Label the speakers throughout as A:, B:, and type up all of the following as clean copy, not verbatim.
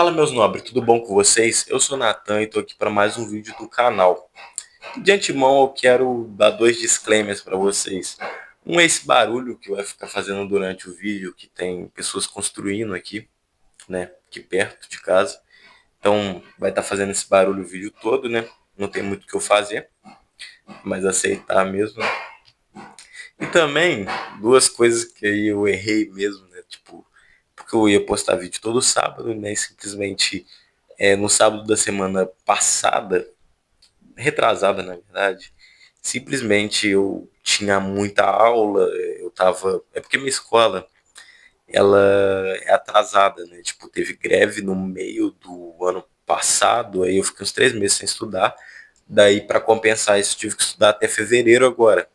A: Fala, meus nobres, tudo bom com vocês? Eu sou o Natan e estou aqui para mais um vídeo do canal. De antemão, eu quero dar dois disclaimers para vocês. Um é esse barulho que vai ficar fazendo durante o vídeo, que tem pessoas construindo aqui, né, aqui perto de casa. Então, vai estar fazendo esse barulho o vídeo todo, né? Não tem muito o que eu fazer, mas aceitar mesmo. E também, duas coisas que aí eu errei mesmo, né? Tipo, porque eu ia postar vídeo todo sábado, né? E simplesmente no sábado da semana passada, retrasada na verdade, simplesmente eu tinha muita aula, eu tava. É porque minha escola ela é atrasada, né? Tipo, teve greve no meio do ano passado, aí eu fiquei uns 3 meses sem estudar. Daí, para compensar isso, tive que estudar até fevereiro agora.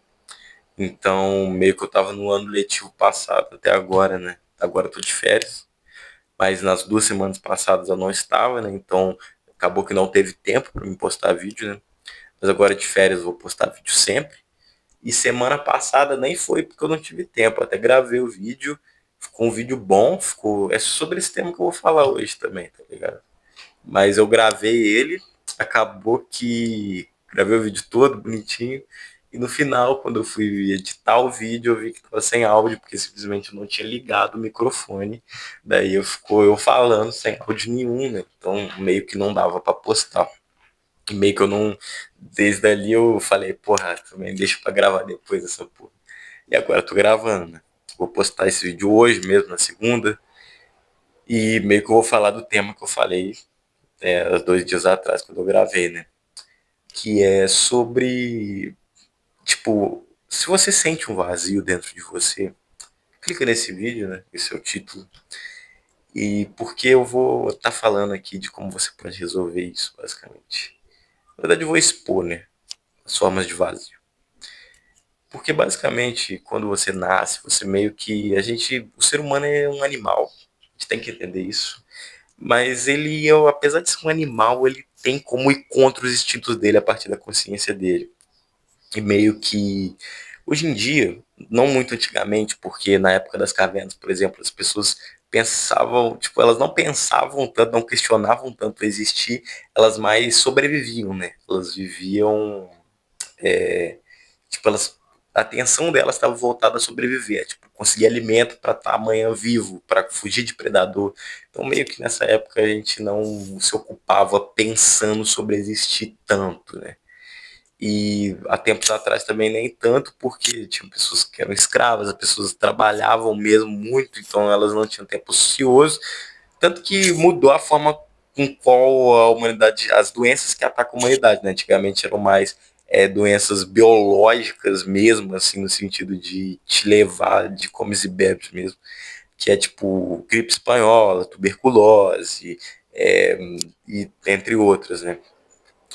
A: Então, meio que eu tava no ano letivo passado até agora, né? Agora eu tô de férias, mas nas 2 semanas passadas eu não estava, né? Então acabou que não teve tempo para me postar vídeo, né? Mas agora de férias eu vou postar vídeo sempre. E semana passada nem foi porque eu não tive tempo. Até gravei o vídeo, ficou um vídeo bom, ficou. É sobre esse tema que eu vou falar hoje também, tá ligado? Mas eu gravei ele, acabou que gravei o vídeo todo bonitinho. E no final, quando eu fui editar o vídeo, eu vi que estava sem áudio, porque simplesmente eu não tinha ligado o microfone. Daí ficou eu falando sem áudio nenhum, né? Então meio que não dava para postar. E meio que eu não. Desde ali eu falei, porra, também deixa pra gravar depois essa porra. E agora eu tô gravando, né? Vou postar esse vídeo hoje mesmo, na segunda. E meio que eu vou falar do tema que eu falei há 2 dias atrás, quando eu gravei, né? Que é sobre. Tipo, se você sente um vazio dentro de você, clica nesse vídeo, né? Esse é o título. E porque eu vou estar falando aqui de como você pode resolver isso, basicamente. Na verdade, eu vou expor, né? As formas de vazio. Porque basicamente, quando você nasce, você meio que. O ser humano é um animal. A gente tem que entender isso. Mas ele, apesar de ser um animal, ele tem como ir contra os instintos dele a partir da consciência dele. E meio que. Hoje em dia, não muito antigamente, porque na época das cavernas, por exemplo, as pessoas pensavam, tipo, elas não pensavam tanto, não questionavam tanto existir, elas mais sobreviviam, né? Elas viviam tipo, a atenção delas estava voltada a sobreviver, tipo, conseguir alimento para estar amanhã vivo, para fugir de predador. Então, meio que nessa época a gente não se ocupava pensando sobre existir tanto, né? E há tempos atrás também nem tanto, porque tinha pessoas que eram escravas, as pessoas trabalhavam mesmo muito, então elas não tinham tempo ocioso. Tanto que mudou a forma com qual a humanidade, as doenças que atacam a humanidade, né? Antigamente eram mais doenças biológicas mesmo, assim, no sentido de te levar de comes e bebes mesmo, que é tipo gripe espanhola, tuberculose, é, e entre outras, né?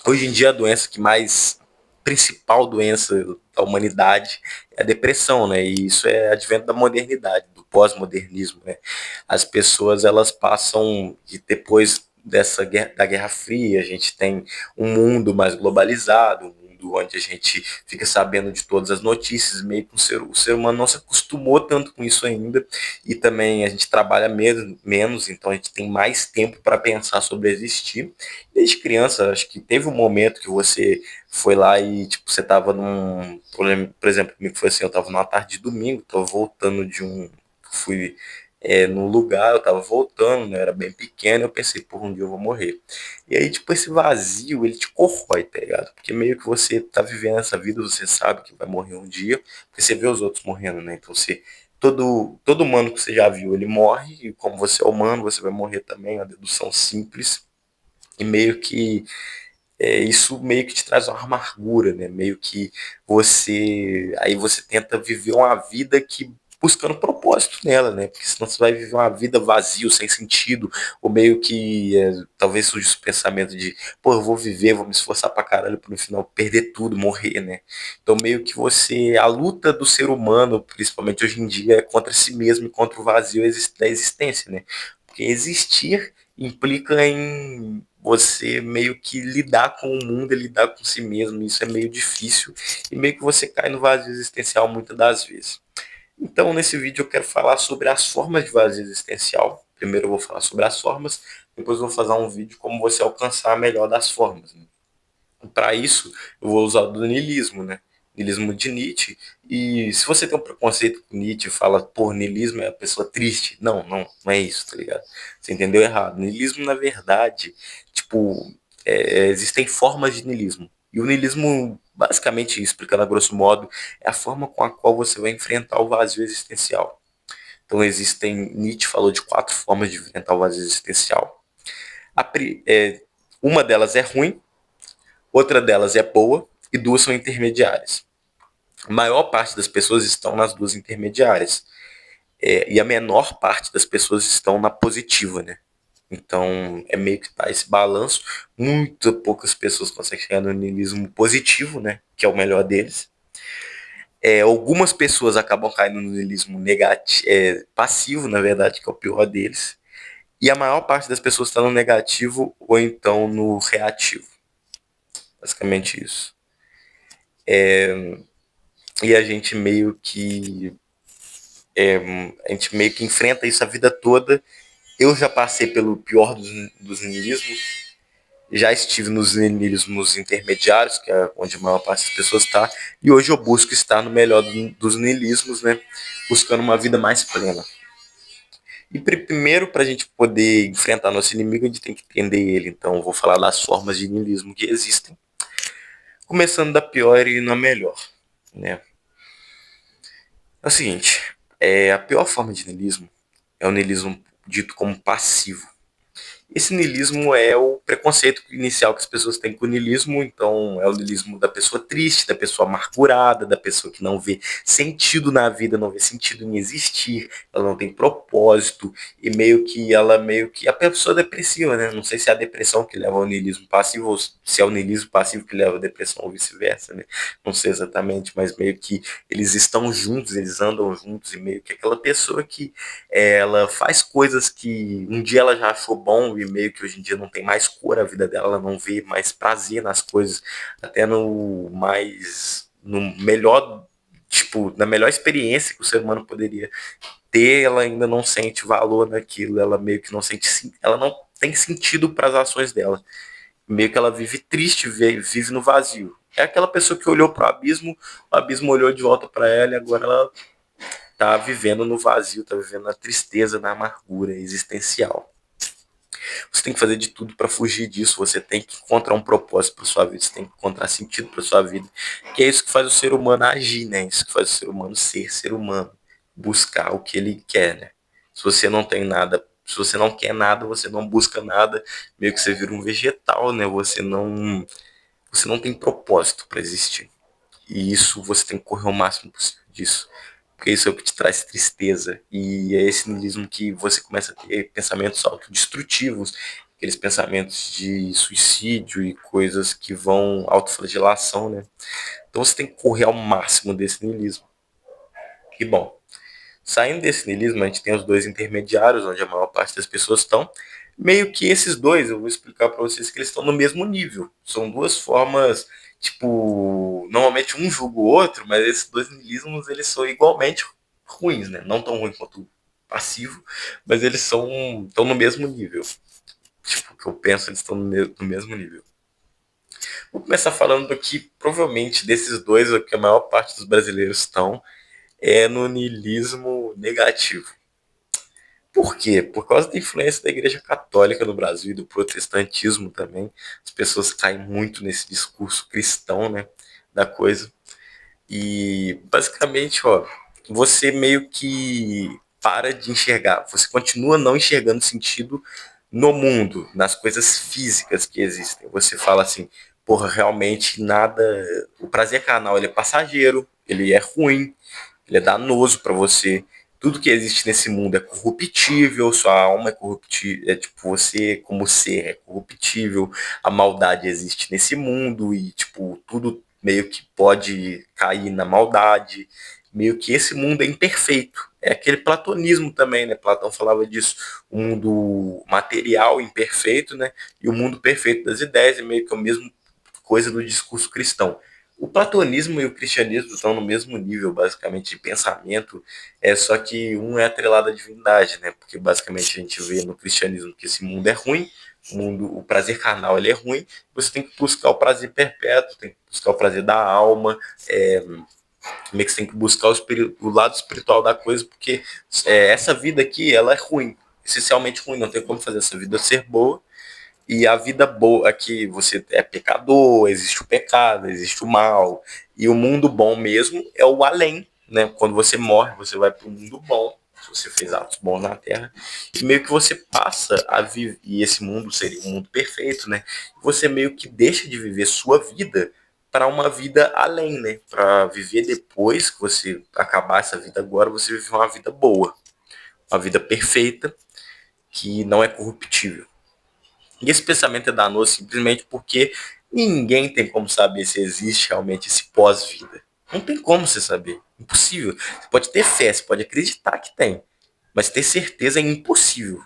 A: Hoje em dia a doença que mais principal doença da humanidade é a depressão, né? E isso é advento da modernidade, do pós-modernismo, né? As pessoas elas passam de depois da Guerra Fria, a gente tem um mundo mais globalizado, um mundo onde a gente fica sabendo de todas as notícias, meio que o ser humano não se acostumou tanto com isso ainda, e também a gente trabalha menos, então a gente tem mais tempo para pensar sobre existir. Desde criança, acho que teve um momento que você foi lá e, tipo, você tava por exemplo, comigo foi assim, eu tava numa tarde de domingo, tava voltando fui num lugar, eu tava voltando, né, eu era bem pequeno, eu pensei, por um dia eu vou morrer. E aí, tipo, esse vazio, ele te corrói, tá ligado? Porque meio que você tá vivendo essa vida, você sabe que vai morrer um dia, porque você vê os outros morrendo, né, então todo humano que você já viu, ele morre, e como você é humano, você vai morrer também, é uma dedução simples, e meio que isso meio que te traz uma amargura, né? Meio que aí você tenta viver uma vida que buscando propósito nela, né? Porque senão você vai viver uma vida vazio, sem sentido, ou meio que talvez surja esse pensamento de, pô, eu vou viver, vou me esforçar pra caralho para no final perder tudo, morrer, né? Então meio que a luta do ser humano, principalmente hoje em dia, é contra si mesmo e contra o vazio da existência, né? Porque existir implica em você meio que lidar com o mundo e lidar com si mesmo. Isso é meio difícil e meio que você cai no vazio existencial muitas das vezes. Então, nesse vídeo eu quero falar sobre as formas de vazio existencial. Primeiro eu vou falar sobre as formas, depois eu vou fazer um vídeo como você alcançar a melhor das formas, né? Para isso, eu vou usar o do niilismo, né? Niilismo de Nietzsche. E se você tem um preconceito com Nietzsche e fala, pô, niilismo é a pessoa triste. Não, não, não é isso, tá ligado? Você entendeu errado. Niilismo, na verdade, tipo, existem formas de niilismo. E o niilismo, basicamente, explicando a grosso modo, é a forma com a qual você vai enfrentar o vazio existencial. Então existem, Nietzsche falou de 4 formas de enfrentar o vazio existencial. Uma delas é ruim, outra delas é boa e 2 são intermediárias. A maior parte das pessoas estão nas 2 intermediárias. E a menor parte das pessoas estão na positiva, né? Então, é meio que tá esse balanço. Muito poucas pessoas conseguem chegar no niilismo positivo, né? Que é o melhor deles. Algumas pessoas acabam caindo no niilismo negativo, passivo, na verdade, que é o pior deles. E a maior parte das pessoas está no negativo ou então no reativo. Basicamente isso. E a gente meio que enfrenta isso a vida toda. Eu já passei pelo pior dos niilismos, já estive nos niilismos intermediários, que é onde a maior parte das pessoas está, e hoje eu busco estar no melhor dos niilismos, né? Buscando uma vida mais plena. E primeiro, para a gente poder enfrentar nosso inimigo, a gente tem que entender ele. Então, eu vou falar das formas de niilismo que existem, começando da pior e na melhor, né? É o seguinte, a pior forma de niilismo é o niilismo dito como passivo. Esse niilismo é o preconceito inicial que as pessoas têm com o niilismo, então é o niilismo da pessoa triste, da pessoa amargurada, da pessoa que não vê sentido na vida, não vê sentido em existir, ela não tem propósito, e meio que a pessoa depressiva, né? Não sei se é a depressão que leva ao niilismo passivo ou se é o niilismo passivo que leva à depressão ou vice-versa, né? Não sei exatamente, mas meio que eles estão juntos, eles andam juntos, e meio que aquela pessoa que ela faz coisas que um dia ela já achou bom e meio que hoje em dia não tem mais cor a vida dela, ela não vê mais prazer nas coisas, até no melhor, tipo, na melhor experiência que o ser humano poderia ter, ela ainda não sente valor naquilo, ela meio que não sente, ela não tem sentido para as ações dela. Meio que ela vive triste, vive no vazio. É aquela pessoa que olhou para o abismo olhou de volta para ela e agora ela tá vivendo no vazio, tá vivendo na tristeza, na amargura existencial. Você tem que fazer de tudo para fugir disso, você tem que encontrar um propósito para sua vida, você tem que encontrar sentido para sua vida, que é isso que faz o ser humano agir, né? Isso que faz o ser humano ser humano, buscar o que ele quer, né? Se você não tem nada, se você não quer nada, você não busca nada, meio que você vira um vegetal, né? Você não tem propósito para existir. E isso você tem que correr o máximo possível disso. Porque isso é o que te traz tristeza. E é esse niilismo que você começa a ter pensamentos autodestrutivos, aqueles pensamentos de suicídio e coisas que vão autoflagelação, né? Então você tem que correr ao máximo desse niilismo. E bom, saindo desse niilismo, a gente tem os 2 intermediários, onde a maior parte das pessoas estão. Meio que esses dois, eu vou explicar para vocês que eles estão no mesmo nível. São 2 formas, tipo, normalmente um julga o outro, mas esses 2 niilismos, eles são igualmente ruins, né? Não tão ruim quanto o passivo, mas eles estão no mesmo nível. Tipo, o que eu penso, eles estão no mesmo nível. Vou começar falando aqui, provavelmente, desses dois, o que a maior parte dos brasileiros estão, é no niilismo negativo. Por quê? Por causa da influência da Igreja Católica no Brasil e do protestantismo também. As pessoas caem muito nesse discurso cristão, né, da coisa. E basicamente, ó, você meio que para de enxergar, você continua não enxergando sentido no mundo, nas coisas físicas que existem. Você fala assim, porra, realmente nada, o prazer carnal ele é passageiro, ele é ruim, ele é danoso para você. Tudo que existe nesse mundo é corruptível, sua alma é corruptível, é tipo você como ser é corruptível, a maldade existe nesse mundo e tipo tudo meio que pode cair na maldade, meio que esse mundo é imperfeito. É aquele platonismo também, né? Platão falava disso, o mundo material imperfeito, né? E o mundo perfeito das ideias, é meio que a mesma coisa do discurso cristão. O platonismo e o cristianismo estão no mesmo nível, basicamente, de pensamento, só que um é atrelado à divindade, né? Porque basicamente a gente vê no cristianismo que esse mundo é ruim, o prazer carnal ele é ruim, você tem que buscar o prazer perpétuo, tem que buscar o prazer da alma, meio que você tem que buscar o lado espiritual da coisa, porque essa vida aqui, ela é ruim, essencialmente ruim, não tem como fazer essa vida ser boa, e a vida boa aqui, você é pecador, existe o pecado, existe o mal, e o mundo bom mesmo é o além, né? Quando você morre, você vai para o mundo bom, se você fez atos bons na Terra, e meio que você passa a viver, e esse mundo seria um mundo perfeito, né? Você meio que deixa de viver sua vida para uma vida além, né? Para viver depois que você acabar essa vida agora, você viver uma vida boa, uma vida perfeita, que não é corruptível. E esse pensamento é danoso simplesmente porque ninguém tem como saber se existe realmente esse pós-vida. Não tem como você saber. Impossível. Você pode ter fé, você pode acreditar que tem. Mas ter certeza é impossível.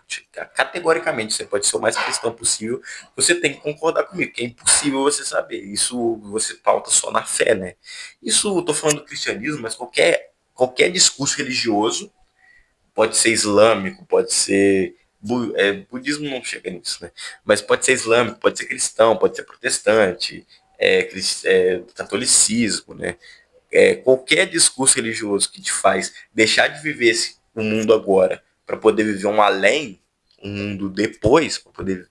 A: Categoricamente, você pode ser o mais cristão possível. Você tem que concordar comigo, que é impossível você saber. Isso você pauta só na fé, né? Isso, eu tô falando do cristianismo, mas qualquer discurso religioso, pode ser islâmico, pode ser budismo não chega nisso, né? Mas pode ser islâmico, pode ser cristão, pode ser protestante, catolicismo, né? Qualquer discurso religioso que te faz deixar de viver o mundo agora para poder viver um além, um mundo depois, para poder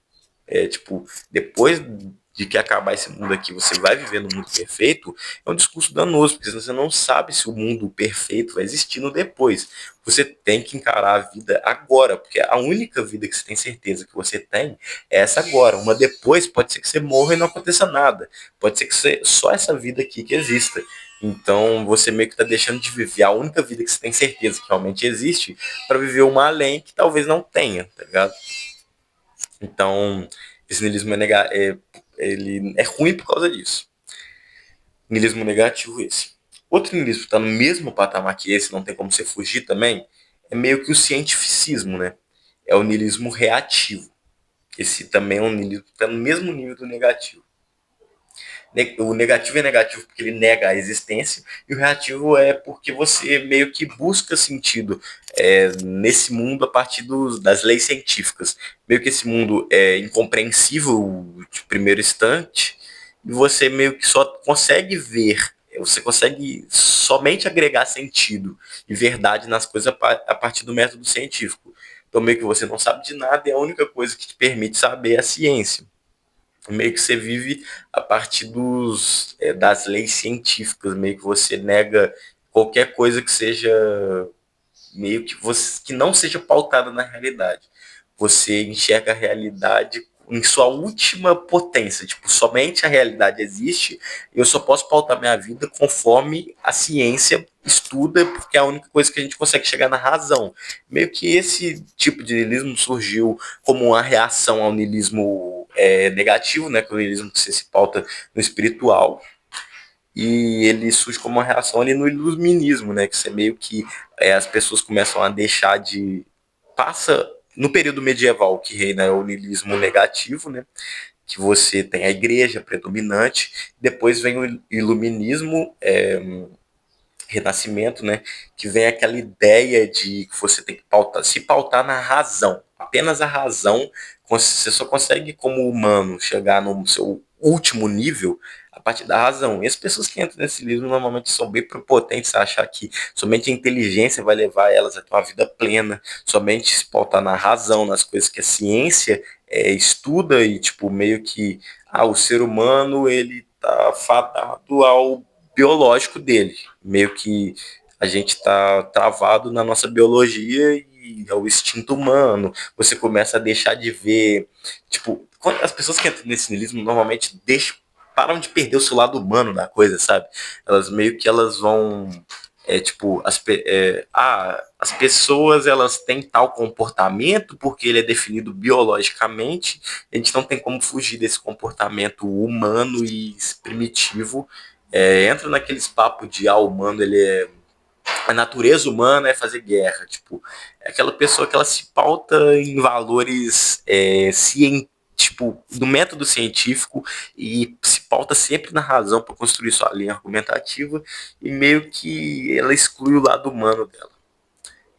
A: depois de que acabar esse mundo aqui, você vai viver no mundo perfeito, é um discurso danoso, porque você não sabe se o mundo perfeito vai existir no depois. Você tem que encarar a vida agora, porque a única vida que você tem certeza que você tem é essa agora. Uma depois pode ser que você morra e não aconteça nada. Pode ser que só essa vida aqui que exista. Então você meio que está deixando de viver a única vida que você tem certeza que realmente existe para viver uma além que talvez não tenha, tá ligado? Então, esse niilismo ele é ruim por causa disso. Niilismo negativo esse. Outro niilismo que está no mesmo patamar que esse, não tem como você fugir também, é meio que o cientificismo, né? É o niilismo reativo. Esse também é um niilismo que está no mesmo nível do negativo. O negativo é negativo porque ele nega a existência, e o reativo é porque você meio que busca sentido nesse mundo a partir das leis científicas. Meio que esse mundo é incompreensível de primeiro instante, e você meio que só consegue ver, você consegue somente agregar sentido e verdade nas coisas a partir do método científico. Então meio que você não sabe de nada, e a única coisa que te permite saber é a ciência. Meio que você vive a partir das leis científicas, meio que você nega qualquer coisa que seja meio que que não seja pautada na realidade. Você enxerga a realidade em sua última potência, tipo, somente a realidade existe e eu só posso pautar minha vida conforme a ciência estuda, porque é a única coisa que a gente consegue chegar na razão. Meio que esse tipo de niilismo surgiu como uma reação ao niilismo negativo, né, que é o niilismo que se pauta no espiritual, e ele surge como uma reação ali no iluminismo, né? Que você meio que as pessoas começam a deixar de passa no período medieval que reina o niilismo negativo, né? Que você tem a igreja predominante, depois vem o iluminismo, renascimento, né? Que vem aquela ideia de que você tem que se pautar na razão, apenas a razão. Você só consegue, como humano, chegar no seu último nível a partir da razão. E as pessoas que entram nesse livro normalmente são bem prepotentes a achar que somente a inteligência vai levar elas a ter uma vida plena, somente se pautar na razão, nas coisas que a ciência estuda e, tipo, meio que o ser humano ele tá fadado ao biológico dele. Meio que a gente está travado na nossa biologia e é o instinto humano. Você começa a deixar de ver. Tipo, as pessoas que entram nesse niilismo normalmente param de perder o seu lado humano da coisa, sabe? Elas meio que elas vão. Tipo, as pessoas elas têm tal comportamento porque ele é definido biologicamente, a gente não tem como fugir desse comportamento humano e primitivo. Entra naqueles papos de humano, a natureza humana é fazer guerra, tipo, é aquela pessoa que ela se pauta em valores tipo, do método científico e se pauta sempre na razão para construir sua linha argumentativa e meio que ela exclui o lado humano dela.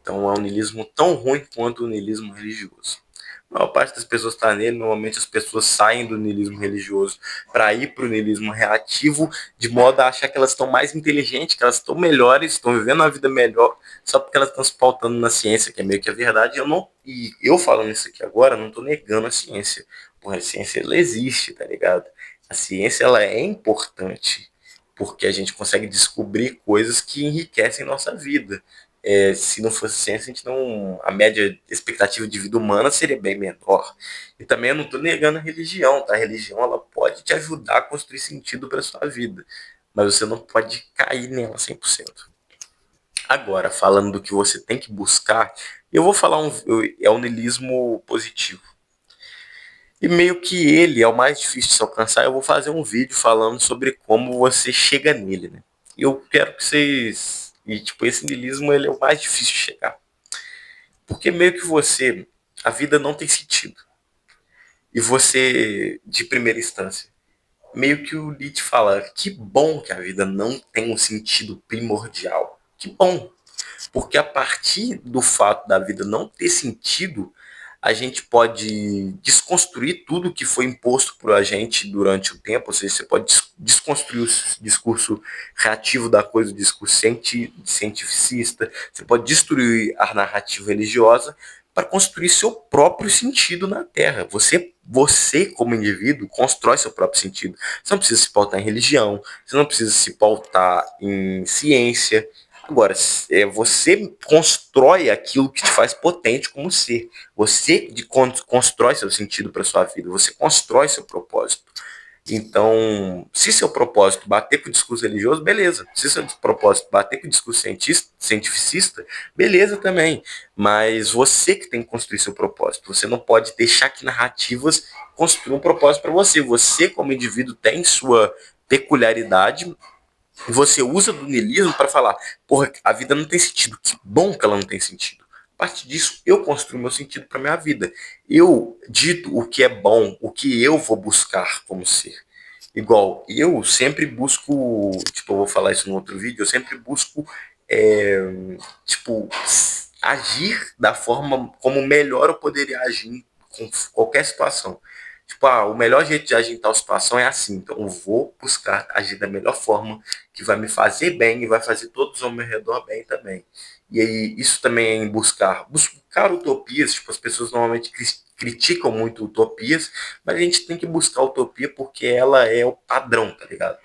A: Então é um niilismo tão ruim quanto o niilismo religioso. A maior parte das pessoas está nele, normalmente as pessoas saem do niilismo religioso para ir para o niilismo reativo, de modo a achar que elas estão mais inteligentes, que elas estão melhores, estão vivendo uma vida melhor, só porque elas estão se pautando na ciência, que é meio que a verdade. E eu falando isso aqui agora, não estou negando a ciência. Porra, a ciência ela existe, tá ligado? A ciência ela é importante, porque a gente consegue descobrir coisas que enriquecem nossa vida. Se não fosse ciência, a gente não, a média expectativa de vida humana seria bem menor. E também eu não estou negando a religião, tá? A religião ela pode te ajudar a construir sentido para sua vida, mas você não pode cair nela 100%. Agora, falando do que você tem que buscar, eu vou falar é o niilismo positivo. E meio que ele é o mais difícil de se alcançar. Eu vou fazer um vídeo falando sobre como você chega nele, né? E eu quero que vocês. E, tipo, esse niilismo ele é o mais difícil de chegar. Porque meio que você. A vida não tem sentido. E você, de primeira instância, meio que o Nietzsche fala: que bom que a vida não tem um sentido primordial. Que bom. Porque a partir do fato da vida não ter sentido, a gente pode desconstruir tudo que foi imposto por a gente durante o tempo, ou seja, você pode desconstruir o discurso reativo da coisa, o discurso cientificista, você pode destruir a narrativa religiosa para construir seu próprio sentido na Terra. Você, como indivíduo, constrói seu próprio sentido. Você não precisa se pautar em religião, você não precisa se pautar em ciência. Agora, você constrói aquilo que te faz potente como ser. Você constrói seu sentido para sua vida. Você constrói seu propósito. Então, se seu propósito bater com o discurso religioso, beleza. Se seu propósito bater com o discurso cientificista, beleza também. Mas você que tem que construir seu propósito. Você não pode deixar que narrativas construam um propósito para você. Você, como indivíduo, tem sua peculiaridade. Você usa do niilismo para falar, porra, a vida não tem sentido, que bom que ela não tem sentido. A partir disso, eu construo meu sentido para minha vida. Eu dito o que é bom, o que eu vou buscar como ser. Igual, eu sempre busco, tipo, eu vou falar isso no outro vídeo, eu sempre busco, é, tipo, agir da forma como melhor eu poderia agir com qualquer situação. Tipo, o melhor jeito de agir em tal situação é assim. Então, eu vou buscar agir da melhor forma, que vai me fazer bem e vai fazer todos ao meu redor bem também. E aí, isso também é em buscar utopias. Tipo, as pessoas normalmente criticam muito utopias, mas a gente tem que buscar utopia porque ela é o padrão, tá ligado?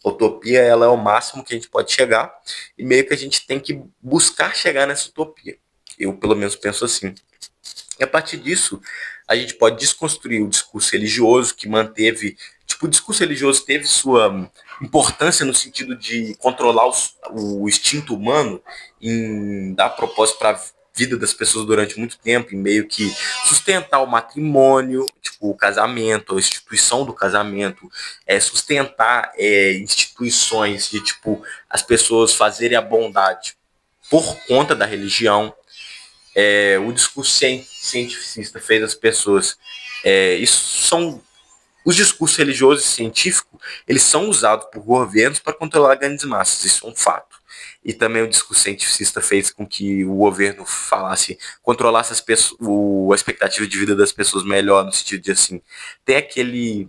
A: Utopia, ela é o máximo que a gente pode chegar e meio que a gente tem que buscar chegar nessa utopia. Eu, pelo menos, penso assim. E a partir disso, a gente pode desconstruir o discurso religioso que manteve. Tipo, o discurso religioso teve sua importância no sentido de controlar o instinto humano, em dar propósito para a vida das pessoas durante muito tempo, em meio que sustentar o matrimônio, tipo, o casamento, a instituição do casamento, sustentar instituições de, tipo, as pessoas fazerem a bondade por conta da religião. O discurso cientificista fez as pessoas. Isso são os discursos religiosos e científicos, eles são usados por governos para controlar grandes massas, isso é um fato. E também o discurso cientificista fez com que o governo controlasse a expectativa de vida das pessoas melhor, no sentido de assim, tem aquele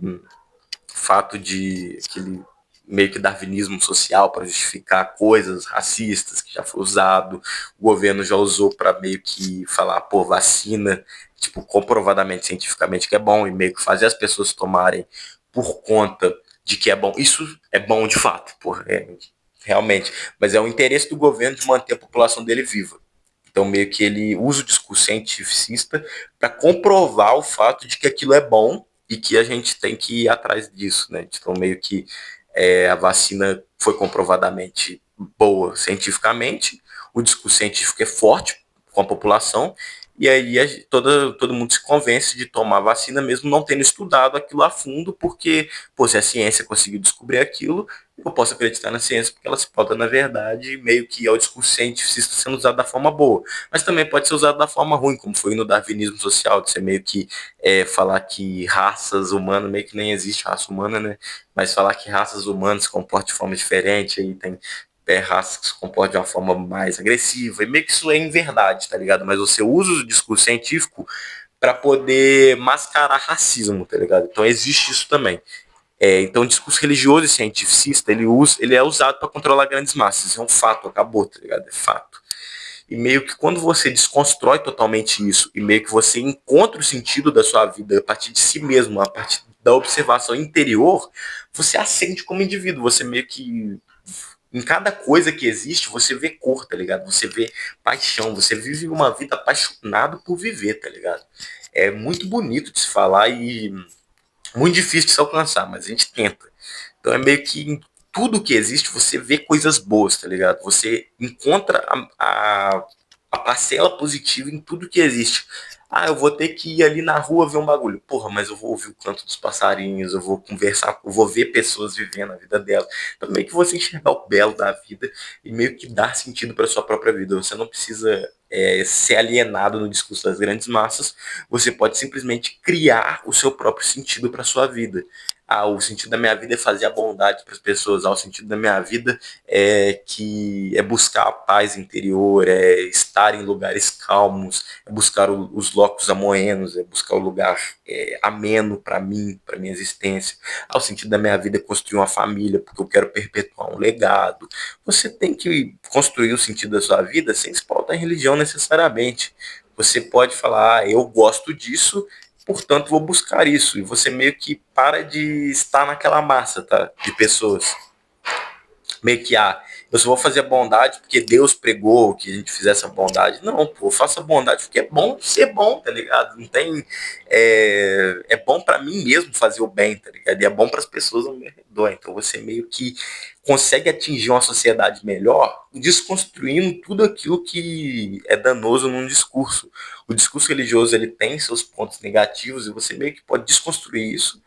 A: fato de aquele meio que darwinismo social para justificar coisas racistas que já foi usado, o governo já usou para meio que falar, pô, vacina, tipo, comprovadamente cientificamente que é bom, e meio que fazer as pessoas tomarem por conta de que é bom. Isso é bom de fato, porra, realmente, mas é o interesse do governo de manter a população dele viva. Então, meio que ele usa o discurso cientificista para comprovar o fato de que aquilo é bom e que a gente tem que ir atrás disso, né? Então, meio que a vacina foi comprovadamente boa cientificamente, o discurso científico é forte com a população, e aí todo mundo se convence de tomar vacina mesmo não tendo estudado aquilo a fundo, porque, pô, se a ciência conseguiu descobrir aquilo, Eu posso acreditar na ciência porque ela se pauta na verdade, meio que é o discurso cientificista sendo usado da forma boa, mas também pode ser usado da forma ruim, como foi no darwinismo social, de ser meio que falar que raças humanas, meio que nem existe raça humana, né? Mas falar que raças humanas se comportam de forma diferente, aí tem raças que se comportam de uma forma mais agressiva, e meio que isso é em verdade, tá ligado? Mas você usa o discurso científico para poder mascarar racismo, tá ligado? Então existe isso também. Então, o discurso religioso e cientificista, ele é usado para controlar grandes massas. Isso é um fato, acabou, tá ligado? É fato. E meio que quando você desconstrói totalmente isso, e meio que você encontra o sentido da sua vida a partir de si mesmo, a partir da observação interior, você ascende como indivíduo. Você meio que em cada coisa que existe, você vê cor, tá ligado? Você vê paixão, você vive uma vida apaixonado por viver, tá ligado? É muito bonito de se falar e muito difícil de se alcançar, mas a gente tenta. Então é meio que em tudo que existe você vê coisas boas, tá ligado? Você encontra a parcela positiva em tudo que existe. Ah, eu vou ter que ir ali na rua ver um bagulho. Porra, mas eu vou ouvir o canto dos passarinhos, eu vou conversar, eu vou ver pessoas vivendo a vida delas. Então meio que você enxergar o belo da vida e meio que dar sentido para sua própria vida. Você não precisa ser alienado no discurso das grandes massas, você pode simplesmente criar o seu próprio sentido para sua vida. Ah, o sentido da minha vida é fazer a bondade para as pessoas. Ah, o sentido da minha vida é buscar a paz interior, é estar em lugares calmos, é buscar os locos amoenos, é buscar o lugar ameno para mim, para minha existência. Ah, o sentido da minha vida é construir uma família, porque eu quero perpetuar um legado. Você tem que construir o sentido da sua vida sem se pautar em religião necessariamente. Você pode falar, ah, eu gosto disso, portanto vou buscar isso. E você meio que para de estar naquela massa, tá? De pessoas. Meio que, eu só vou fazer a bondade porque Deus pregou que a gente fizesse a bondade. Não, pô, faça a bondade porque é bom ser bom, tá ligado? Não tem. É bom para mim mesmo fazer o bem, tá ligado? E é bom para as pessoas ao meu redor. Então você meio que consegue atingir uma sociedade melhor desconstruindo tudo aquilo que é danoso num discurso. O discurso religioso ele tem seus pontos negativos e você meio que pode desconstruir isso,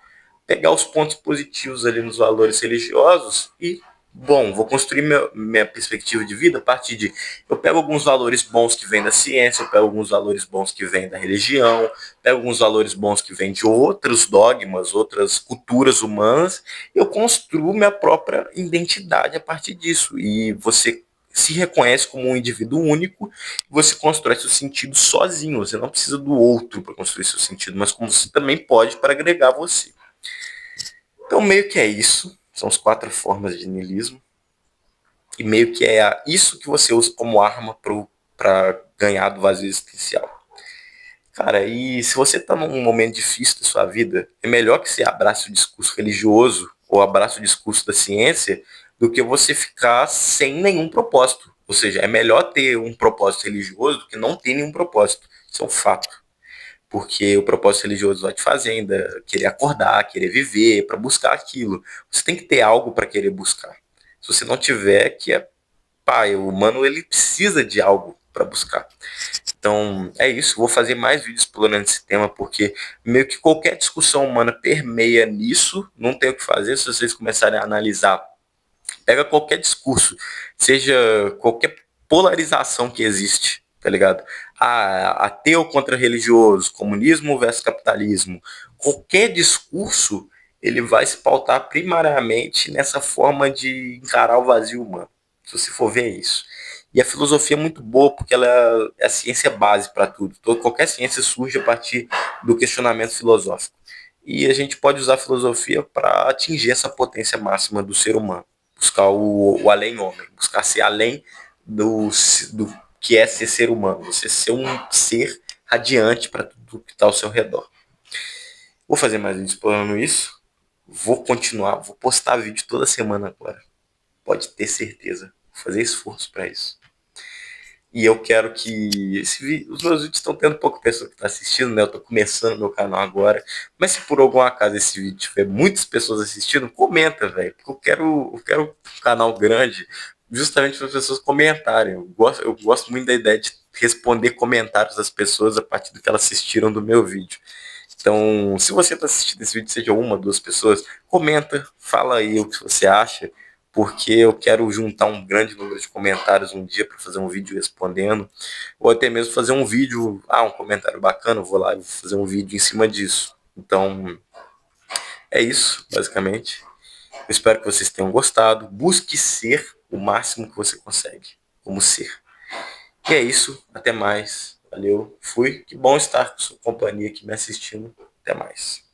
A: pegar os pontos positivos ali nos valores religiosos e, bom, vou construir minha perspectiva de vida a partir de. Eu pego alguns valores bons que vêm da ciência, eu pego alguns valores bons que vêm da religião, pego alguns valores bons que vêm de outros dogmas, outras culturas humanas, eu construo minha própria identidade a partir disso. E você se reconhece como um indivíduo único, você constrói seu sentido sozinho. Você não precisa do outro para construir seu sentido, mas como você também pode para agregar você. Então, meio que é isso. São as 4 formas de niilismo. E meio que é isso que você usa como arma para ganhar do vazio existencial. Cara, e se você tá num momento difícil da sua vida, é melhor que você abrace o discurso religioso ou abrace o discurso da ciência do que você ficar sem nenhum propósito. Ou seja, é melhor ter um propósito religioso do que não ter nenhum propósito. Isso é um fato. Porque o propósito religioso vai te fazer ainda querer acordar, querer viver, para buscar aquilo. Você tem que ter algo para querer buscar. Se você não tiver, que é pai, o humano ele precisa de algo para buscar. Então, é isso. Vou fazer mais vídeos explorando esse tema, porque meio que qualquer discussão humana permeia nisso. Não tem o que fazer se vocês começarem a analisar. Pega qualquer discurso, seja qualquer polarização que existe, tá ligado? Ateu contra religioso, comunismo versus capitalismo. Qualquer discurso, ele vai se pautar primariamente nessa forma de encarar o vazio humano. Se você for ver é isso. E a filosofia é muito boa porque ela é a ciência base para tudo. Qualquer ciência surge a partir do questionamento filosófico. E a gente pode usar a filosofia para atingir essa potência máxima do ser humano. Buscar o além-homem, buscar ser além do que é ser humano. Você ser um ser radiante para tudo que está ao seu redor. Vou fazer mais vídeos explorando isso. Vou continuar, vou postar vídeo toda semana agora. Pode ter certeza. Vou fazer esforço para isso. E eu quero que os meus vídeos estão tendo pouca pessoa que está assistindo, né? Eu estou começando meu canal agora. Mas se por algum acaso esse vídeo tiver muitas pessoas assistindo, comenta, velho. Porque eu quero um canal grande justamente para as pessoas comentarem. Eu gosto muito da ideia de responder comentários das pessoas a partir do que elas assistiram do meu vídeo. Então, se você está assistindo esse vídeo, seja uma, duas pessoas, comenta, fala aí o que você acha. porque eu quero juntar um grande número de comentários um dia para fazer um vídeo respondendo, ou até mesmo fazer um vídeo, um comentário bacana, eu vou lá e vou fazer um vídeo em cima disso. Então, é isso, basicamente. Eu espero que vocês tenham gostado. Busque ser o máximo que você consegue, como ser. E é isso, até mais. Valeu, fui. Que bom estar com sua companhia aqui me assistindo. Até mais.